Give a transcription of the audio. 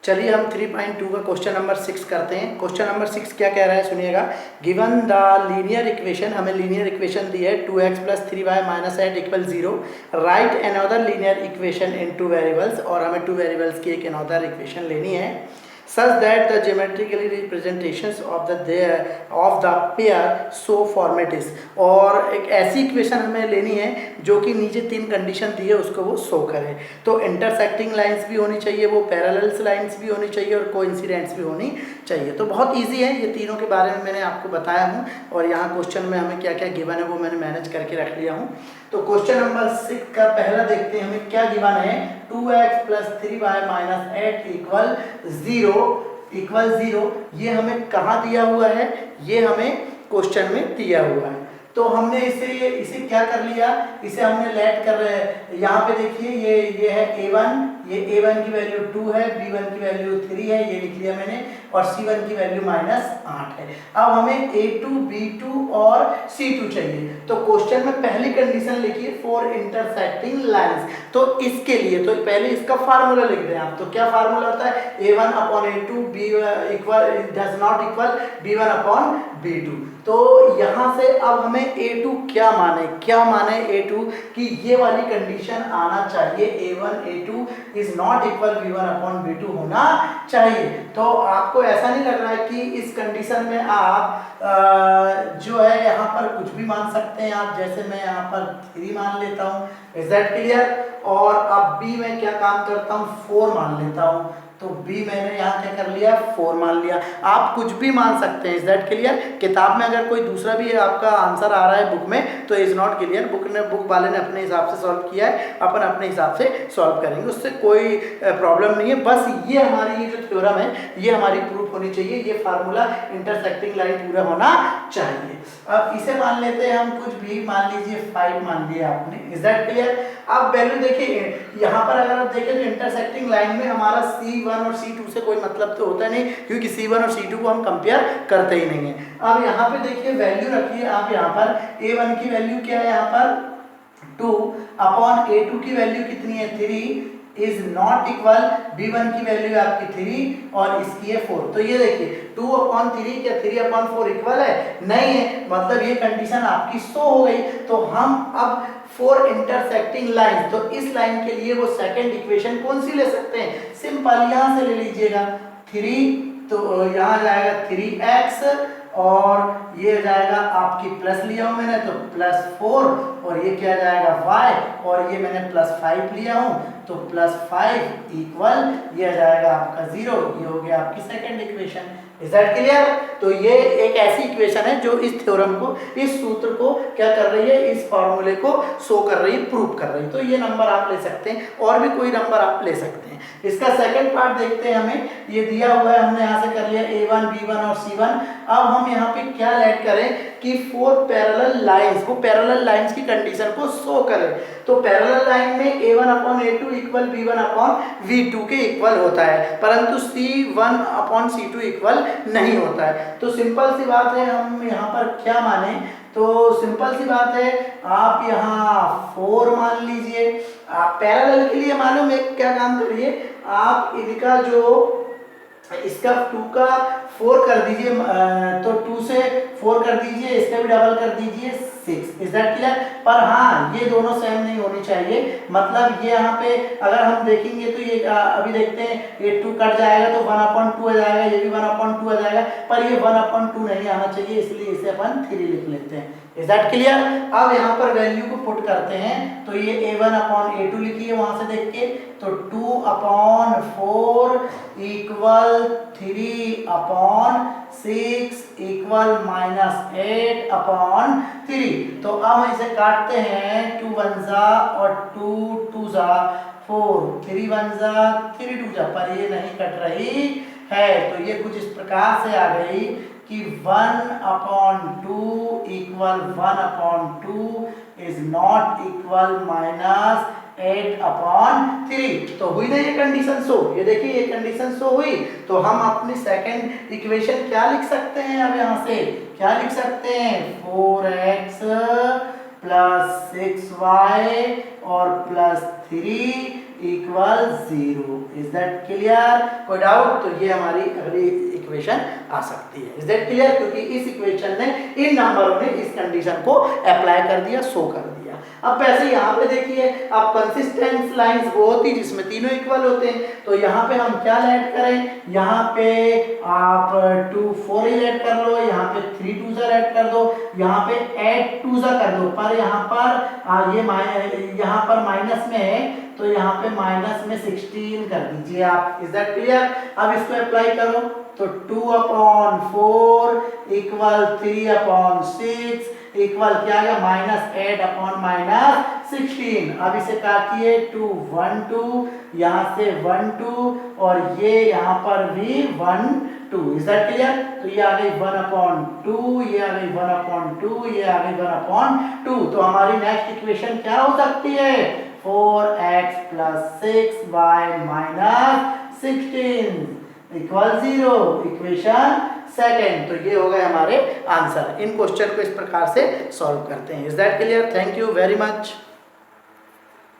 चलिए हम 3.2 का क्वेश्चन नंबर 6 करते हैं। क्वेश्चन नंबर 6 क्या कह रहा है सुनिएगा। गिवन द लीनियर इक्वेशन, हमें लीनियर इक्वेशन दी है 2x + 3y - 8 = 0। Right another linear equation in 2 variables, और हमें 2 वेरिएबल्स की एक एनदर इक्वेशन लेनी है such that the geometrically representations of the pair so format is। और एक ऐसी इक्वेशन हमें लेनी है जो कि नीचे 3 कंडीशन दी है उसको वो शो करे। तो इंटरसेक्टिंग लाइंस भी होनी चाहिए, वो पैरेलल लाइंस भी होनी चाहिए, और कोइंसिडेंट्स भी होनी चाहिए। तो बहुत इजी है, ये तीनों के बारे में मैंने आपको बताया हूँ, और यहाँ क्वेश्चन में हमें क्या क्या गिवन है वो मैंने मैनेज करके रख लिया हूँ। तो क्वेश्चन नंबर 6 का पहला देखते हैं हमें क्या गिवन है। 2x + 3y - 8 = 0 ये हमें कहाँ दिया हुआ है, ये हमें क्वेश्चन में दिया हुआ है। तो हमने इसे क्या कर लिया, इसे हमने लेट कर रहे हैं। यहाँ पे देखिए ये है a1, ये a1 की वैल्यू 2 है, b1 की वैल्यू 3 है, ये लिख लिया मैंने, और c1 की वैल्यू -8 है। अब हमें a2, b2 और c2 चाहिए। तो क्वेश्चन में पहली कंडीशन लिखिए फॉर इंटरसेक्टिंग लाइंस। तो इसके लिए तो पहले इसका फार्मूला लिख दें आप। तो क्या फार्मूला होता है, a1/a2 does not equal b1/b2। तो यहाँ से अब हमें a2 क्या माने a2 कि ये वाली कंडीशन आना चाहिए, a1 a2 is not equal b1/b2 होना चाहिए। तो आपको ऐसा नहीं लग रहा है कि इस कंडीशन में आप जो है यहाँ पर कुछ भी मान सकते हैं आप, जैसे मैं यहाँ पर 3 मान लेता हूँ, इज दैट क्लियर। और अब b में क्या काम करता हूँ, 4 मान लेता हूँ। तो b मैंने यहाँ क्या कर लिया, 4 मान लिया। आप कुछ भी मान सकते हैं, इज दैट क्लियर। किताब में अगर कोई दूसरा भी आपका आंसर आ रहा है बुक में तो इज नॉट क्लियर। बुक वाले ने अपने हिसाब से सॉल्व किया है, अपन अपने हिसाब से सॉल्व करेंगे, उससे कोई प्रॉब्लम नहीं है। बस ये हमारी ये जो थ्योरम है ये हमारी प्रूफ होनी चाहिए, ये फार्मूला इंटरसेक्टिंग लाइन पूरा होना चाहिए। अब इसे मान लेते हैं हम, कुछ भी मान लीजिए 5 मान लिया आपने, इज दैट क्लियर। अब वैल्यू देखिए यहाँ पर अगर आप देखें तो इंटरसेक्टिंग लाइन में हमारा C1 और C2 से कोई मतलब तो होता नहीं, क्योंकि C1 और C2 को हम कंपेयर करते ही नहीं है। अब यहाँ पे देखिए वैल्यू रखिए आप, यहाँ पर a1 की वैल्यू क्या है, यहाँ पर 2/a2 की वैल्यू कितनी है, 3 इज नॉट इक्वल b1 की वैल्यू आपकी 3 और इसकी है 4। तो ये देखिए 2/3 क्या 3/4 इक्वल है, नहीं है, मतलब ये कंडीशन आपकी शो हो गई। तो हम अब फॉर इंटरसेक्टिंग लाइन, तो इस लाइन के लिए वो सेकंड इक्वेशन कौन सी ले सकते हैं, सिंपल यहाँ से ले लीजिएगा 3, तो यहाँ जाएगा 3x और ये जाएगा आपकी प्लस लिया हूं मैंने तो +4, और ये क्या जाएगा y, और ये मैंने +5 लिया हूं तो +5 इक्वल ये जाएगा आपका 0। ये हो गया आपकी second equation, is that clear. तो ये एक ऐसी इक्वेशन है जो इस थ्योरम को, इस सूत्र को क्या कर रही है, इस फॉर्मूले को शो कर रही है, प्रूव कर रही है। तो ये नंबर आप ले सकते हैं, और भी कोई नंबर आप ले सकते हैं। इसका सेकंड पार्ट देखते हैं, हमें ये दिया हुआ है, हमने यहाँ से कर लिया a1, b1 और c1। अब हम यहाँ पे क्या ऐड करें कि 4 पैरेलल लाइंस, वो पैरेलल लाइंस की कंडीशन को शो करें। तो पैरेलल लाइन में a1/a2 इक्वल b1/v2 के इक्वल होता है, परंतु c1/c2 इक्वल नहीं होता है। तो सिंपल सी बात है, हम यहाँ पर क्या माने, तो सिंपल सी बात है, आप यहाँ 4 मान लीजिए। आप पैरेलल के लिए मालूम है क्या काम करिए, आप इनका जो इसका 2 का 4 कर दीजिए, तो 2 से 4 कर दीजिए, इसका भी डबल कर दीजिए 6, इज दैट क्लियर। पर हाँ ये दोनों सेम नहीं होनी चाहिए, मतलब ये यहाँ पे अगर हम देखेंगे तो ये अभी देखते हैं, ये 2 कट जाएगा तो 1/2 आ जाएगा, ये भी 1/2 आ जाएगा, पर ये 1/2 नहीं आना चाहिए, इसलिए इसे अपन 3 लिख लेते हैं, इज दैट क्लियर। अब यहाँ पर वैल्यू को पुट करते हैं, तो ये a1/a2 लिखिए वहां से देख के, तो 2/4 इक्वल 3/6 इक्वल -8/3। तो अब हम इसे काटते हैं, 2 1 जा और 2 2 जा 4, 3 1 जा 3 2 जा, पर ये नहीं कट रही है। तो ये कुछ इस प्रकार से आ गई कि 1/2 इक्वल 1/2 इज नॉट इक्वल -8/3। तो हुई ना ये कंडीशन शो, ये देखिए ये कंडीशन शो हुई। तो हम अपनी सेकंड इक्वेशन क्या लिख सकते हैं, अब यहाँ से क्या लिख सकते हैं, 4x + 6y और +3 इक्वल 0। Is that clear? कोई डाउट? तो ये हमारी अगली इक्वेशन आ सकती है। Is that clear? क्योंकि इस इक्वेशन ने इन नंबरों ने इस कंडीशन को अप्लाई कर दिया, शो कर दिया। अब वैसे यहाँ पे देखिए, अब कंसिस्टेंट लाइंस वो होती जिसमें तीनों इक्वल होते हैं, तो यहाँ पे हम क्या ऐड करें? यहाँ पे आप 2 4 ऐड कर लो, यहाँ पे 3 2 ऐड कर दो, यहाँ पे 8 2 कर दो, पर यहाँ पर यहाँ पर माइनस में है तो यहाँ पे माइनस में 16 कर दीजिए आप। Is that clear? अब इसको अप्लाई करो तो 2/4 इक्वल 3/6 इक्वल क्या आ गया? -8/-16। अब इसे काटिए, 2 1 2, यहाँ से 1 2 और ये यहाँ पर भी 1 2। Is that clear? तो ये आ गई 1/2, ये आ गई 1/2, ये आ गई 1/2। तो हमारी नेक्स्ट इक्वेशन क्या हो सकती है? 4x + 6y - 16 equal 0। Equation second. तो ये हो गए हमारे आंसर। इन क्वेश्चन को इस प्रकार से सॉल्व करते हैं। Is that clear? Thank you very much.